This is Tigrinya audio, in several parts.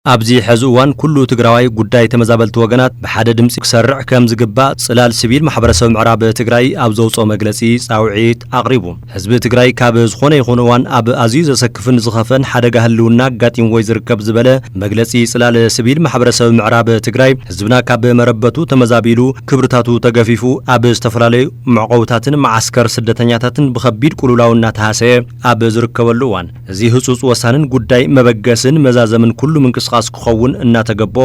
أبزي حزوان كل تجراوي قداي تمزابلت وجنات بحد دمس كسرع كم زجبا صلال سبيل محبرسة معراب تجراي أبزوص ومجلسي ساوعيت أقربهم حزب تجراي كابز خونه يخونوان أب عزيز سكفن زخفن حدا جهلونا قاتين ويزر كبزبلة مجلسي صلال سبيل محبرسة معراب تجراي حزبنا كاب مربتو تمزابيلو كبرتاتو تجافيفو أب استفرالي معقوتاتن معسكر سدتنياتن بخبير كلولاونا تحاسة أب زركبلوان زي حسوس وسانن قداي مبجسن مزازمن كل من قاس كخون እናተገቦ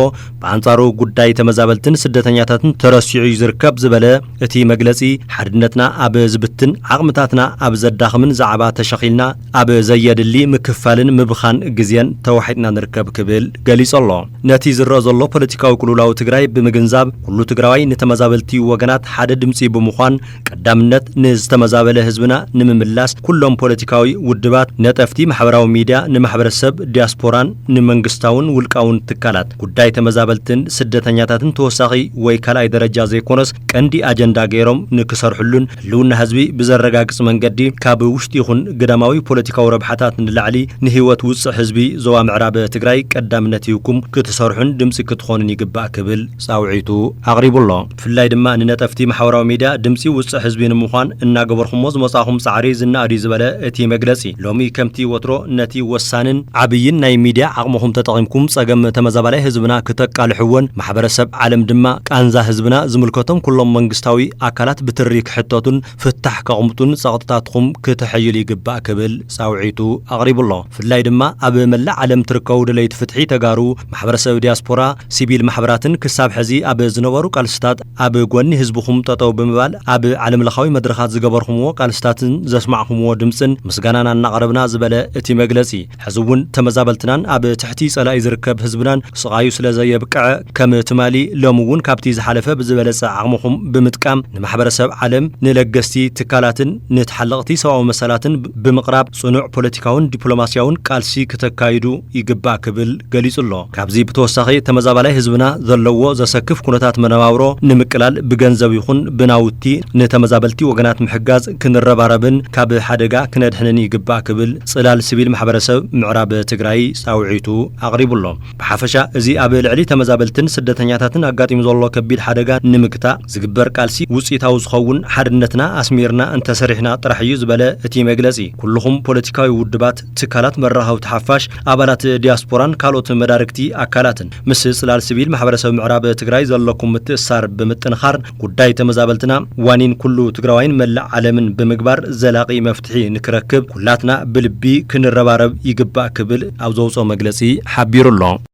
በአንጻሩ ጉዳይ ተመዛበልትን ስደተኛታትን ተረሲዑ ይዝርከብ ዝበለ እቲ መግለጺ ሓድነትና ኣብ ዝብትን ዓቕምታትና ኣብ ዘዳኽምን ዛዕባ ተሸኺልና ኣብ ዘየድሊ ምክፋልን ምብኻን ግዜን ተዋሒድና ንርከብ ክብል ገሊጸሎ ነቲ ዝረአ ዘሎ ፖለቲካዊ ቁልውላው ትግራይ ብምግንዛብ ኩሉ ትግራዋይ ንተመዛበልቲ ወገናት ሓደ ድምጺ ብምዃን ቀዳምነት ንዝተመዛበለ ህዝብና ንምምላስ ኩሎም ፖለቲካዊ ውድባት ነጠፍቲ ማሕበራዊ ሚድያ ንማሕበረሰብ ዲያስፖራን ንመንግስታውን ውልቃውን ትካላት ጉዳይ ተመዛበልትን ስደተኛታትን ተወሳኺ ወይ ካልኣይ ደረጃ ዘይኮነስ ቀንዲ አጀንዳ ገይሮም ንክሰርሑሉን ህልውና ህዝቢ ብዘረጋግጽ መንገዲ ካብ ውሽጢ ይኹን ገዳማዊ ፖለቲካዊ ረብሓታት ንላዕሊ ንህይወት ውፅእ ህዝቢ ዞባ ምዕራብ ትግራይ ቀዳምነት ይኩም ክትሰርሑን ድምጺ ክትኾኑን ይግባእ ክብል ጻውዒቱ ኣቕሪቡሎ ብፍላይ ድማ ንነጠፍቲ ማሕበራዊ ሚድያ ድምጺ ውፅእ ህዝቢ ንምዃን እናገበርኹሞ ዝመጻኹም ጻዕሪ ዝናኣዲ ዝበለ እቲ መግለጺ ሎሚ ከምቲ ወትሮ ነቲ ወሳንን ዓብይን ናይ ሚድያ ዓቕምኹም ተጠቒምኩም ጸገም ተመዛባላይ ህዝብና ከተቃልሕወን ማሕበረሰብ ዓለም ድማ ቃንዛ ህዝብና ዝምልከቶም ኩሎም መንግስታዊ አካላት ብትሪ ክሕተቱን ፍታሕ ከቕምጡን ጸቕጥታትኩም ክትሕይሉ ይግባእ ክብል ጻውዒቱ ኣቕሪቡሎ ፍላይ ድማ ኣብ መላእ ዓለም ትርከቡ ድለይቲ ፍትሒ ተጋሩ ማሕበረሰብ ዲያስፖራ ሲቪል ማሕበራትን ክሳብ ሕዚ ኣብ ዝነበሩ ቃልስታት ኣብ ጎኒ ህዝብኹም ጠጠው ብምባል ኣብ ዓለም ለኻዊ መድረኻት ዝገበርኹምዎ ቃልስታትን ዘስማዕኹምዎ ድምጽን ምስጋናና እናቕረብና ዝበለ እቲ መግለጺ ሕዝውን ተመዛበልትናን ኣብ ትሕቲ ጸላኢ ዝርከብ ህዝብናን ስቃዩ ስለዘየብቅዕ ከም ትማሊ ሎምውን ካብቲ ዝሓለፈ ብዝበለጸ ዓቕምኹም ብምጥቃም ንማሕበረሰብ ዓለም ንለገስቲ ትካላትን ንተሓለቕቲ ሰብኣዊ መሰላትን ብምቕራብ ጽኑዕ ፖለቲካውን ዲፕሎማስያውን ቃልሲ ከተካይዱ ይግባእ ክብል ገሊጹሎ ካብዚ ብተወሳኺ ተመዛባላይ ህዝብና ዘለዎ ዘሰክፍ ኩነታት መነባብሮ ንምቅላል ብገንዘብ ይኹን ብናውቲ ንተመዛበልቲ ወገናት ምሕጋዝ ክንረባረብን ካብ ሓደጋ ክነድሕንን ይግባእ ክብል ጽላል ሲቪል ማሕበረሰብ ምዕራብ ትግራይ ጻውዒቱ ኣቕሪቡሎ بحفشة زي قبل علي تمزابلتن سدتنياتن أقاتيم زولو كبير حدقا نمكتا زقبر قالسي وصيتاو زخون حرنتنا أسميرنا انت سرحنا طرح يزبلا اتي مجلسي كلهم بوليتيكاوي ودبات تكالات مرها وتحفاش أبالات دياسبوران كالوت مداركتي أكالاتن مسل صلال سبيل محبرسة معراب تقراي زلكم متأثار بمتنخار قداي تمزابلتنا وانين كلو تقراوين ملع علمن بمقبار زلاقي مفتحي نكركب كلاتنا بلبي كن الربارب يقبع كبل أو زوصو مجلسي حبير الله